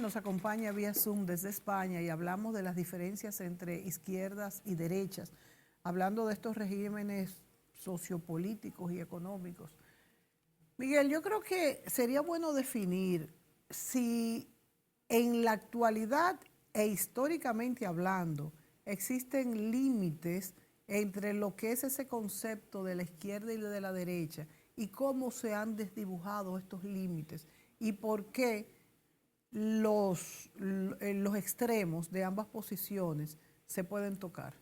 nos acompaña vía Zoom desde España y hablamos de las diferencias entre izquierdas y derechas, hablando de estos regímenes sociopolíticos y económicos. Miguel, yo creo que sería bueno definir si en la actualidad e históricamente hablando existen límites entre lo que es ese concepto de la izquierda y de la derecha y cómo se han desdibujado estos límites y por qué los extremos de ambas posiciones se pueden tocar.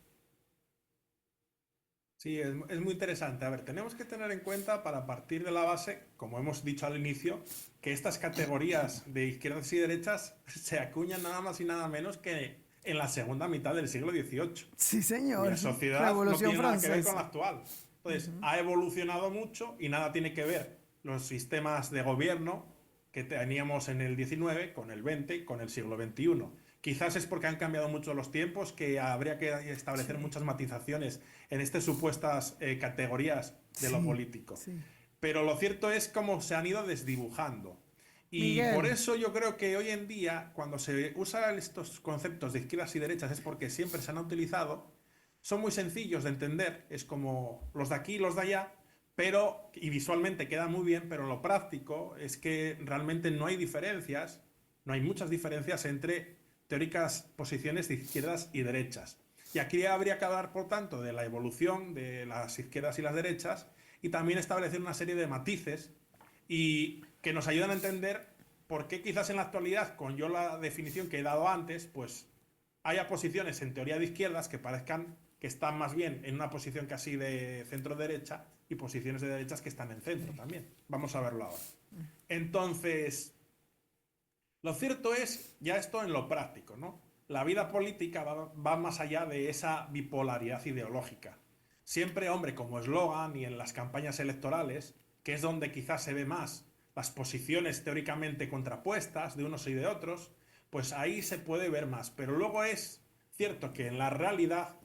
Sí, es muy interesante. A ver, tenemos que tener en cuenta para partir de la base, como hemos dicho al inicio, que estas categorías de izquierdas y derechas se acuñan nada más y nada menos que en la segunda mitad del siglo XVIII, Sí, señor. cuya sociedad no Revolución tiene nada que ver con la Francesa. actual. Entonces, ha evolucionado mucho y nada tiene que ver los sistemas de gobierno que teníamos en el XIX con el XX, con el siglo XXI. Quizás es porque han cambiado mucho los tiempos, que habría que establecer Sí, muchas matizaciones en estas supuestas categorías de lo sí, político. sí. Pero lo cierto es cómo se han ido desdibujando. Y por Miguel, eso yo creo que hoy en día, cuando se usan estos conceptos de izquierdas y derechas, es porque siempre se han utilizado, son muy sencillos de entender, es como los de aquí y los de allá, pero, y visualmente quedan muy bien, pero en lo práctico es que realmente no hay diferencias, no hay muchas diferencias entre teóricas posiciones de izquierdas y derechas. Y aquí habría que hablar, por tanto, de la evolución de las izquierdas y las derechas y también establecer una serie de matices y que nos ayudan a entender por qué quizás en la actualidad, con yo la definición que he dado antes, pues haya posiciones en teoría de izquierdas que parezcan que están más bien en una posición casi de centro-derecha y posiciones de derechas que están en centro también. Vamos a verlo ahora. Entonces, lo cierto es, ya esto en lo práctico, ¿no? La vida política va más allá de esa bipolaridad ideológica. Siempre, hombre, como eslogan y en las campañas electorales, que es donde quizás se ve más las posiciones teóricamente contrapuestas de unos y de otros, pues ahí se puede ver más. Pero luego es cierto que en la realidad,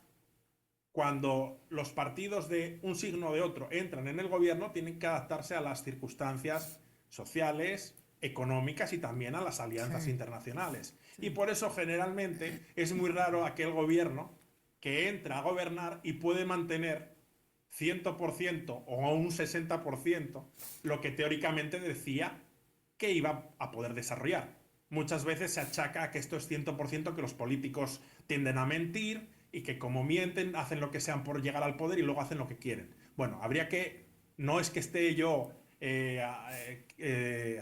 cuando los partidos de un signo o de otro entran en el gobierno, tienen que adaptarse a las circunstancias sociales, económicas y también a las alianzas sí, internacionales. Y sí. por eso generalmente es muy raro aquel gobierno que entra a gobernar y puede mantener 100% o un 60% lo que teóricamente decía que iba a poder desarrollar. Muchas veces se achaca a que esto es 100% que los políticos tienden a mentir y que como mienten hacen lo que sean por llegar al poder y luego hacen lo que quieren. Bueno, habría que, no es que esté yo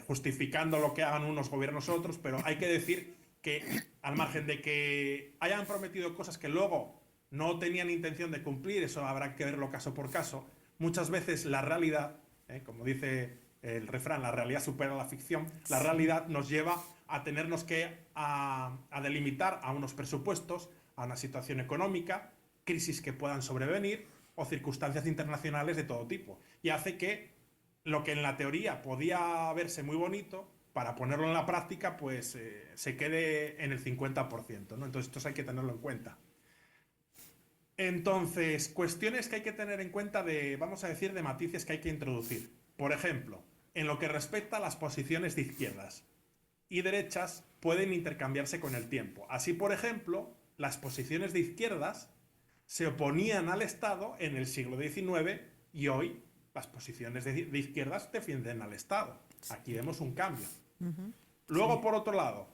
justificando lo que hagan unos gobiernos u otros, pero hay que decir que al margen de que hayan prometido cosas que luego no tenían intención de cumplir, eso habrá que verlo caso por caso, muchas veces la realidad, como dice el refrán, la realidad supera la ficción, la Sí. realidad nos lleva a tenernos que a delimitar a unos presupuestos, a una situación económica, crisis que puedan sobrevenir o circunstancias internacionales de todo tipo. Y hace que lo que en la teoría podía verse muy bonito, para ponerlo en la práctica, pues se quede en el 50%, ¿no? Entonces esto hay que tenerlo en cuenta. Entonces, cuestiones que hay que tener en cuenta de, vamos a decir, de matices que hay que introducir. Por ejemplo, en lo que respecta a las posiciones de izquierdas y derechas pueden intercambiarse con el tiempo. Así, por ejemplo, las posiciones de izquierdas se oponían al Estado en el siglo XIX y hoy las posiciones de izquierdas defienden al Estado. Aquí vemos un cambio. Luego, Sí, por otro lado,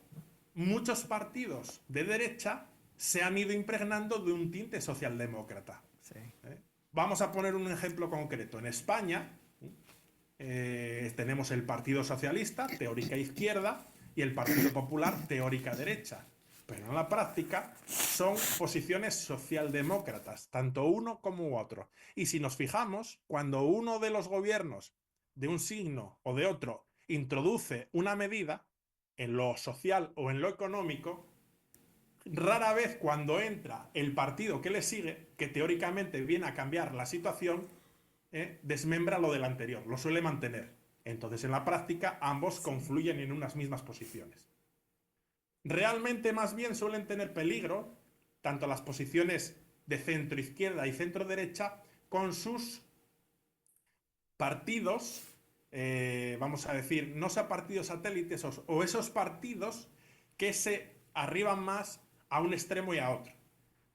muchos partidos de derecha se han ido impregnando de un tinte socialdemócrata. sí. ¿Eh? Vamos a poner un ejemplo concreto. En España tenemos el Partido Socialista, teórica izquierda, y el Partido Popular, teórica derecha. Pero en la práctica son posiciones socialdemócratas, tanto uno como otro. Y si nos fijamos, cuando uno de los gobiernos de un signo o de otro introduce una medida en lo social o en lo económico, rara vez cuando entra el partido que le sigue, que teóricamente viene a cambiar la situación, desmembra lo del anterior, lo suele mantener. Entonces, en la práctica, ambos Sí. confluyen en unas mismas posiciones. Realmente, más bien, suelen tener peligro tanto las posiciones de centro izquierda y centro derecha con sus partidos, vamos a decir, no sea partidos satélites o esos partidos que se arriban más a un extremo y a otro.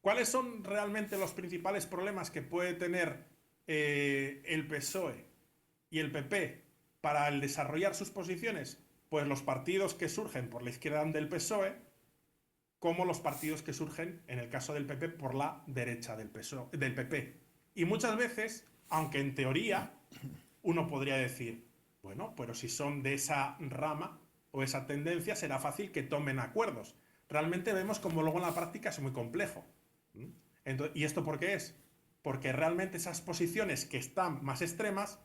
¿Cuáles son realmente los principales problemas que puede tener el PSOE y el PP para el desarrollar sus posiciones? Pues los partidos que surgen por la izquierda del PSOE, como los partidos que surgen, en el caso del PP, por la derecha del PSOE, del PP. Y muchas veces, aunque en teoría uno podría decir, bueno, pero si son de esa rama o esa tendencia, será fácil que tomen acuerdos. Realmente vemos como luego en la práctica es muy complejo. Entonces, ¿y esto por qué es? Porque realmente esas posiciones que están más extremas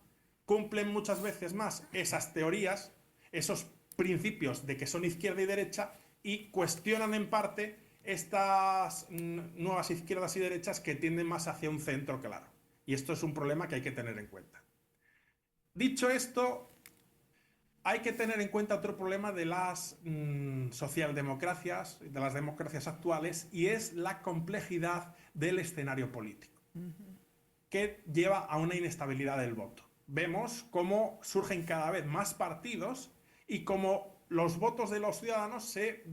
cumplen muchas veces más esas teorías, esos principios de que son izquierda y derecha, y cuestionan en parte estas nuevas izquierdas y derechas que tienden más hacia un centro claro. Y esto es un problema que hay que tener en cuenta. Dicho esto, hay que tener en cuenta otro problema de las socialdemocracias, de las democracias actuales, y es la complejidad del escenario político, que lleva a una inestabilidad del voto. Vemos cómo surgen cada vez más partidos y cómo los votos de los ciudadanos se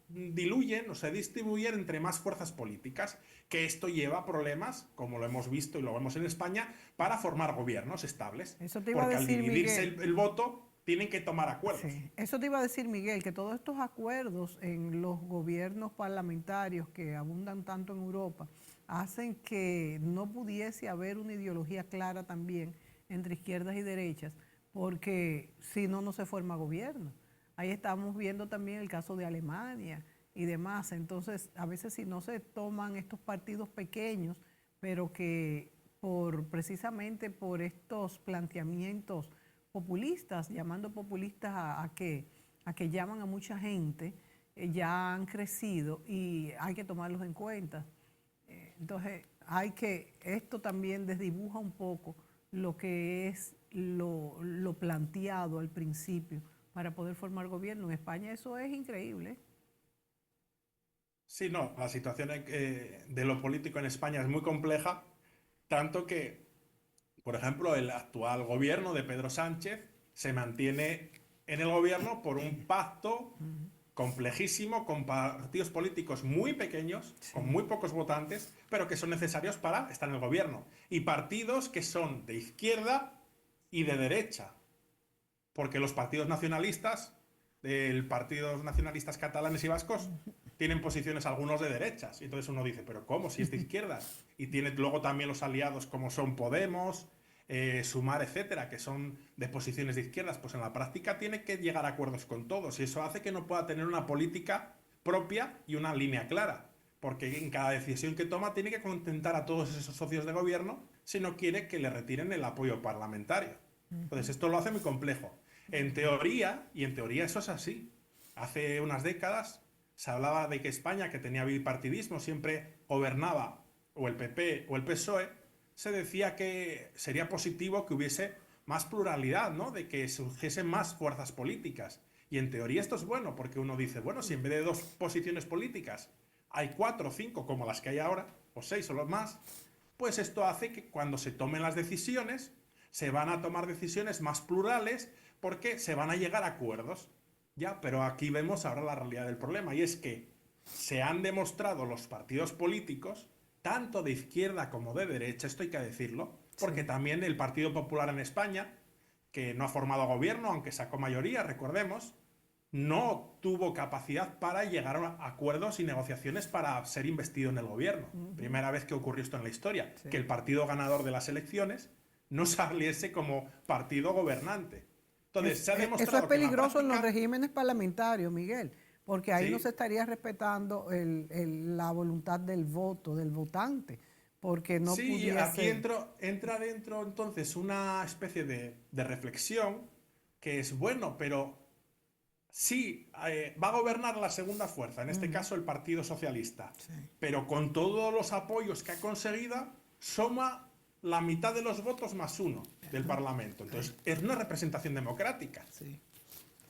diluyen o se distribuyen entre más fuerzas políticas, que esto lleva a problemas, como lo hemos visto y lo vemos en España, para formar gobiernos estables. Eso te iba a Porque al decir, dividirse Miguel. el voto, tienen que tomar acuerdos. Sí, eso te iba a decir, Miguel, que todos estos acuerdos en los gobiernos parlamentarios que abundan tanto en Europa hacen que no pudiese haber una ideología clara también entre izquierdas y derechas, porque si no, no se forma gobierno. Ahí estamos viendo también el caso de Alemania y demás. Entonces, a veces si no se toman estos partidos pequeños, pero que precisamente por estos planteamientos populistas, llamando populistas a que llaman a mucha gente, ya han crecido y hay que tomarlos en cuenta. Entonces, esto también desdibuja un poco lo que es lo planteado al principio para poder formar gobierno. En España eso es increíble. Sí, no, la situación de lo político en España es muy compleja, tanto que, por ejemplo, el actual gobierno de Pedro Sánchez se mantiene en el gobierno por un pacto complejísimo con partidos políticos muy pequeños, Sí. con muy pocos votantes, pero que son necesarios para estar en el gobierno. Y partidos que son de izquierda y de derecha, porque los partidos nacionalistas, partidos nacionalistas catalanes y vascos, tienen posiciones algunos de derechas. Y entonces uno dice, pero ¿cómo? Si es de izquierdas. Y tiene luego también los aliados como son Podemos, Sumar, etcétera, que son de posiciones de izquierdas. Pues en la práctica tiene que llegar a acuerdos con todos. Y eso hace que no pueda tener una política propia y una línea clara. Porque en cada decisión que toma tiene que contentar a todos esos socios de gobierno si no quiere que le retiren el apoyo parlamentario. Entonces esto lo hace muy complejo. En teoría, y en teoría eso es así, hace unas décadas se hablaba de que España, que tenía bipartidismo, siempre gobernaba o el PP o el PSOE, se decía que sería positivo que hubiese más pluralidad, ¿no? De que surgiesen más fuerzas políticas. Y en teoría esto es bueno, porque uno dice, bueno, si en vez de 2 posiciones políticas hay 4 o 5 como las que hay ahora, o 6 o los más, pues esto hace que cuando se tomen las decisiones, se van a tomar decisiones más plurales porque se van a llegar a acuerdos. Ya, pero aquí vemos ahora la realidad del problema, y es que se han demostrado los partidos políticos, tanto de izquierda como de derecha, esto hay que decirlo, porque también el Partido Popular en España, que no ha formado gobierno, aunque sacó mayoría, recordemos, no tuvo capacidad para llegar a acuerdos y negociaciones para ser investido en el gobierno. Primera vez que ocurrió esto en la historia, que el partido ganador de las elecciones no saliese como partido gobernante. Entonces, se ha demostrado eso es peligroso que en en los regímenes parlamentarios, Miguel, porque ahí Sí. no se estaría respetando la voluntad del voto, del votante, porque no Sí, y aquí pudiese... entra dentro entonces una especie de reflexión que es bueno, pero sí, va a gobernar la segunda fuerza, en este caso el Partido Socialista, Sí. pero con todos los apoyos que ha conseguido, suma la mitad de los votos más uno del Parlamento. Entonces, es una representación democrática. Sí.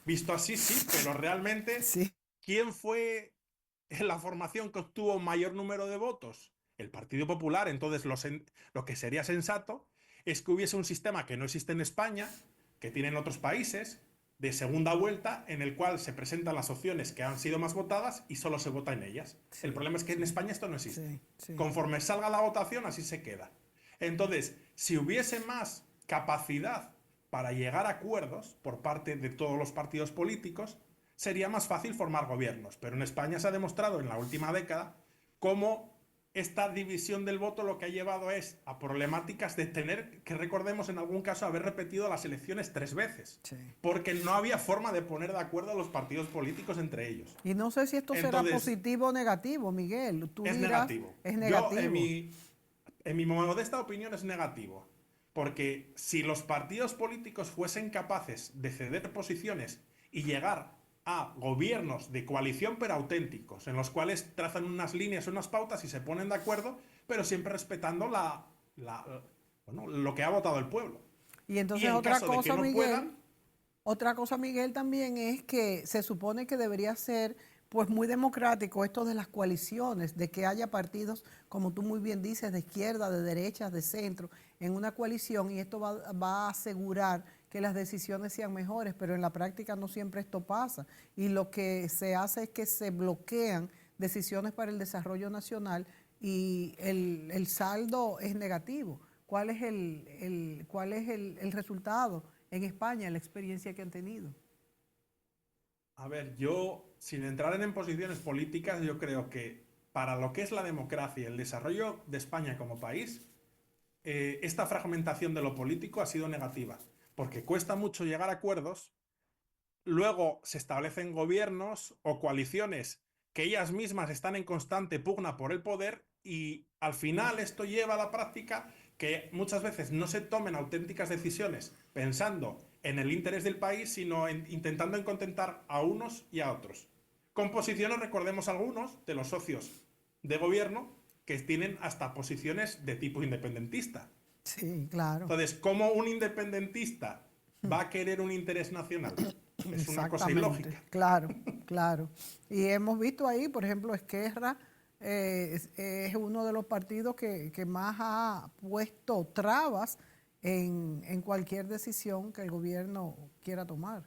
Visto así, sí, pero realmente, Sí. ¿quién fue la formación que obtuvo mayor número de votos? El Partido Popular. Entonces, lo que sería sensato es que hubiese un sistema que no existe en España, que tienen otros países, de segunda vuelta en el cual se presentan las opciones que han sido más votadas y solo se vota en ellas. Sí, El problema es que en España esto no existe. sí, sí. Conforme salga la votación, así se queda. Entonces, si hubiese más capacidad para llegar a acuerdos por parte de todos los partidos políticos, sería más fácil formar gobiernos. Pero en España se ha demostrado en la última década cómo esta división del voto lo que ha llevado es a problemáticas de tener que, recordemos en algún caso, haber repetido las elecciones 3 veces. Sí. Porque no había forma de poner de acuerdo a los partidos políticos entre ellos. Y no sé si esto será Entonces, positivo o negativo, Miguel. Tú es dirás, negativo. es negativo. Yo, en mi modesta opinión, es negativo. Porque si los partidos políticos fuesen capaces de ceder posiciones y llegar a gobiernos de coalición pero auténticos, en los cuales trazan unas líneas, unas pautas y se ponen de acuerdo, pero siempre respetando bueno, lo que ha votado el pueblo. Y entonces Y en otra caso de que cosa, no Miguel, puedan, otra cosa, Miguel, también es que se supone que debería ser pues muy democrático esto de las coaliciones, de que haya partidos, como tú muy bien dices, de izquierda, de derecha, de centro, en una coalición, y esto va a asegurar que las decisiones sean mejores, pero en la práctica no siempre esto pasa. Y lo que se hace es que se bloquean decisiones para el desarrollo nacional y el saldo es negativo. ¿Cuál es el resultado en España, la experiencia que han tenido? a ver, yo, sin entrar en posiciones políticas, yo creo que para lo que es la democracia y el desarrollo de España como país, esta fragmentación de lo político ha sido negativa, porque cuesta mucho llegar a acuerdos, luego se establecen gobiernos o coaliciones que ellas mismas están en constante pugna por el poder y al final esto lleva a la práctica que muchas veces no se tomen auténticas decisiones pensando en el interés del país, sino intentando en contentar a unos y a otros. Con posiciones, recordemos algunos de los socios de gobierno que tienen hasta posiciones de tipo independentista. Sí, claro. Entonces, ¿cómo un independentista va a querer un interés nacional? Es una cosa Exactamente, ilógica. claro, claro. Y hemos visto ahí, por ejemplo, Esquerra es uno de los partidos que más ha puesto trabas en cualquier decisión que el gobierno quiera tomar.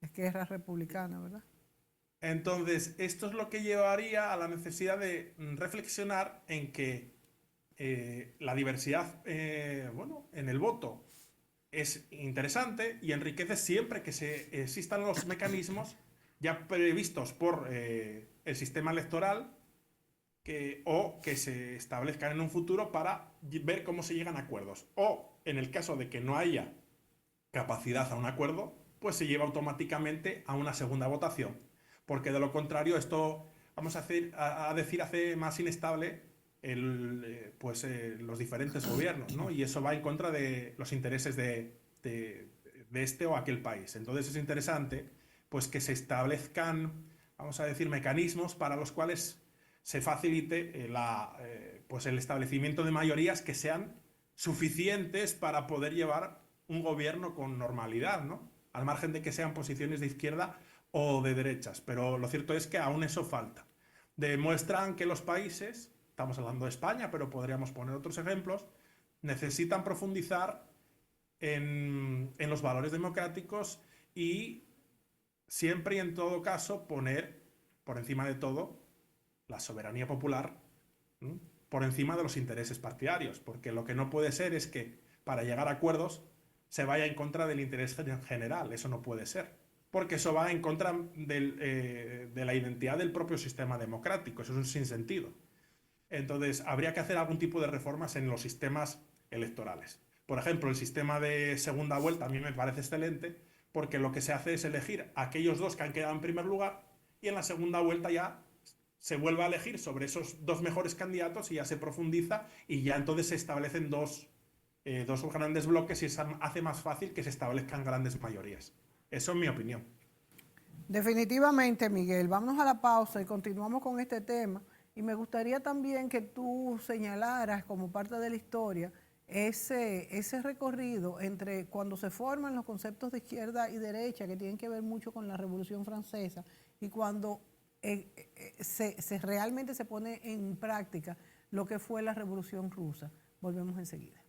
Esquerra republicana, ¿verdad? Entonces, esto es lo que llevaría a la necesidad de reflexionar en que la diversidad, bueno, en el voto es interesante y enriquece siempre que existan los mecanismos ya previstos por el sistema electoral o que se establezcan en un futuro para ver cómo se llegan a acuerdos. O, en el caso de que no haya capacidad a un acuerdo, pues se lleva automáticamente a una segunda votación. Porque de lo contrario, esto, vamos a decir, hace más inestable los diferentes gobiernos, ¿no? Y eso va en contra de los intereses de este o aquel país. Entonces es interesante pues, que se establezcan, vamos a decir, mecanismos para los cuales se facilite pues el establecimiento de mayorías que sean suficientes para poder llevar un gobierno con normalidad, ¿no? Al margen de que sean posiciones de izquierda o de derechas. Pero lo cierto es que aún eso falta. Demuestran que los países, estamos hablando de España, pero podríamos poner otros ejemplos, necesitan profundizar en los valores democráticos y siempre y en todo caso poner por encima de todo la soberanía popular, ¿no? Por encima de los intereses partidarios, porque lo que no puede ser es que para llegar a acuerdos se vaya en contra del interés general, eso no puede ser, porque eso va en contra de la identidad del propio sistema democrático, eso es un sinsentido. Entonces, habría que hacer algún tipo de reformas en los sistemas electorales. Por ejemplo, el sistema de segunda vuelta a mí me parece excelente, porque lo que se hace es elegir a aquellos dos que han quedado en primer lugar y en la segunda vuelta ya se vuelve a elegir sobre esos dos mejores candidatos y ya se profundiza y ya entonces se establecen dos grandes bloques y eso hace más fácil que se establezcan grandes mayorías. Eso es mi opinión. Definitivamente, Miguel. Vámonos a la pausa y continuamos con este tema. Y me gustaría también que tú señalaras como parte de la historia ese recorrido entre cuando se forman los conceptos de izquierda y derecha, que tienen que ver mucho con la Revolución Francesa, y cuando realmente se pone en práctica lo que fue la Revolución Rusa. Volvemos enseguida.